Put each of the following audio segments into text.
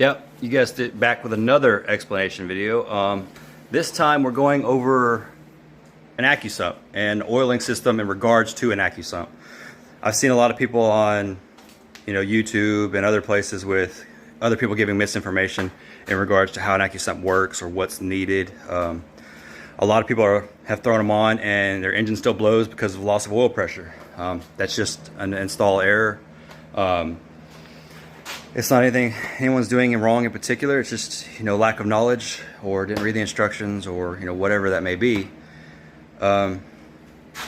Yep, you guessed it, back with another explanation video. This time we're going over an ACCUSUMP and oiling system in regards to an ACCUSUMP. I've seen a lot of people on YouTube and other places with other people giving misinformation in regards to how an ACCUSUMP works or what's needed. A lot of people have thrown them on and their engine still blows because of loss of oil pressure. That's just an install error. It's not anything anyone's doing wrong in particular. It's just lack of knowledge, or didn't read the instructions, or whatever that may be. So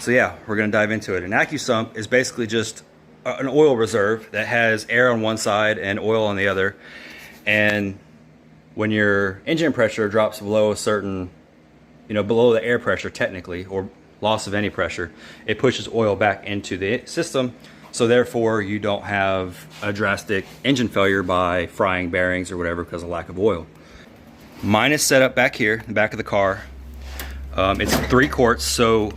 yeah, we're going to dive into it. An ACCUSUMP is basically just an oil reserve that has air on one side and oil on the other. And when your engine pressure drops below a certain, below the air pressure technically, or loss of any pressure, it pushes oil back into the system. So therefore you don't have a drastic engine failure by frying bearings or whatever because of lack of oil. Mine is set up back here in the back of the car. It's 3 quarts, so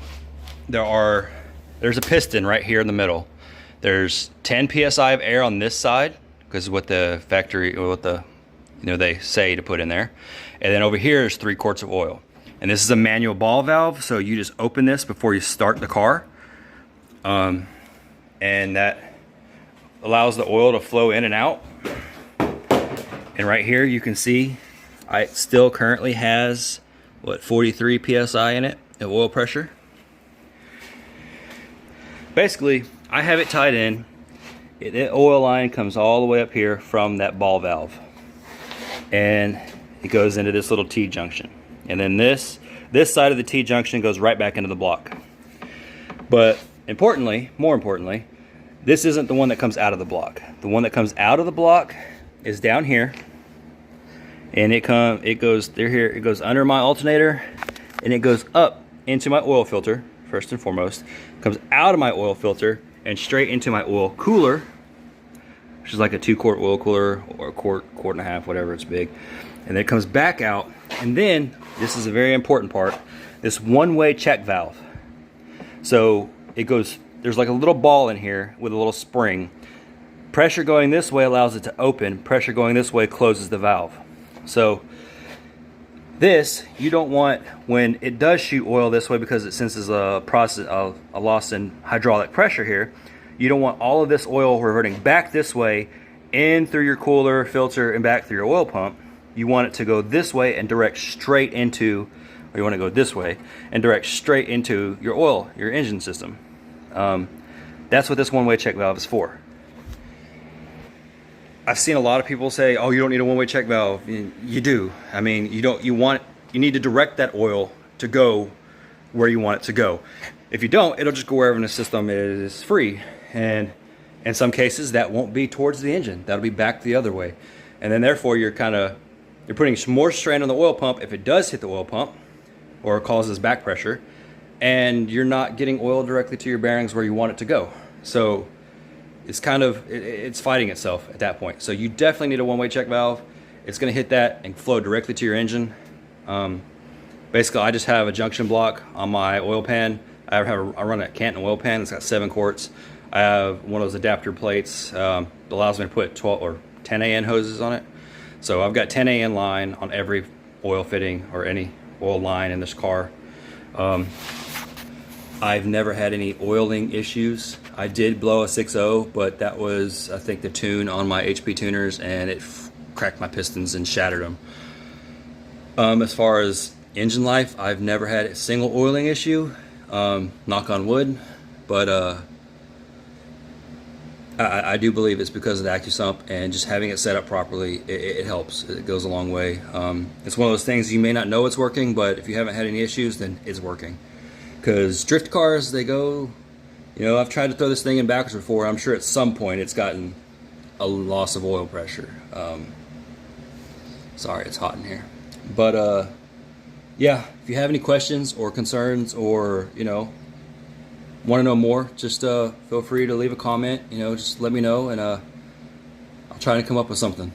there's a piston right here in the middle. There's 10 psi of air on this side because what the factory, or what they say to put in there. And then over here is 3 quarts of oil. And this is a manual ball valve, so you just open this before you start the car. And that allows the oil to flow in and out. And right here you can see it still currently has 43 psi in it of oil pressure. Basically, I have it tied in. The oil line comes all the way up here from that ball valve, and it goes into this little T junction, and then this side of the T junction goes right back into the block. But more importantly, this isn't the one that comes out of the block. The one that comes out of the block is down here, and it goes through here. It goes under my alternator, and it goes up into my oil filter first and foremost. It comes out of my oil filter and straight into my oil cooler, which is like a 2-quart oil cooler, or a quart and a half, whatever, it's big. And then it comes back out, and then this is a very important part, this one-way check valve. So it goes, there's like a little ball in here with a little spring. Pressure going this way allows it to open. Pressure going this way closes the valve. So this, you don't want when it does shoot oil this way, because it senses a loss in hydraulic pressure here. You don't want all of this oil reverting back this way in through your cooler, filter, and back through your oil pump. You want it to go this way and direct straight into, or you want to go this way and direct straight into your oil, your engine system. That's what this one-way check valve is for. I've seen a lot of people say, "Oh, you don't need a one-way check valve." You do. I mean, you need to direct that oil to go where you want it to go. If you don't, it'll just go wherever in the system is free. And in some cases, that won't be towards the engine. That'll be back the other way. And then therefore, you're putting more strain on the oil pump if it does hit the oil pump or causes back pressure, and you're not getting oil directly to your bearings where you want it to go. So it's it's fighting itself at that point. So you definitely need a one-way check valve. It's going to hit that and flow directly to your engine. Basically, I just have a junction block on my oil pan. I run a Canton oil pan. It's got 7 quarts. I have one of those adapter plates that allows me to put 12 or 10 AN hoses on it. So I've got 10 AN line on every oil fitting or any oil line in this car. I've never had any oiling issues. I did blow a 6.0, but that was, I think, the tune on my HP tuners, and it cracked my pistons and shattered them. As far as engine life, I've never had a single oiling issue, knock on wood, but I do believe it's because of the ACCUSUMP, and just having it set up properly, it helps. It goes a long way. It's one of those things you may not know it's working, but if you haven't had any issues, then it's working. Because drift cars, they go, I've tried to throw this thing in backwards before. I'm sure at some point it's gotten a loss of oil pressure. Sorry, it's hot in here. But yeah, if you have any questions or concerns, or want to know more, just feel free to leave a comment. Just let me know, and I'll try to come up with something.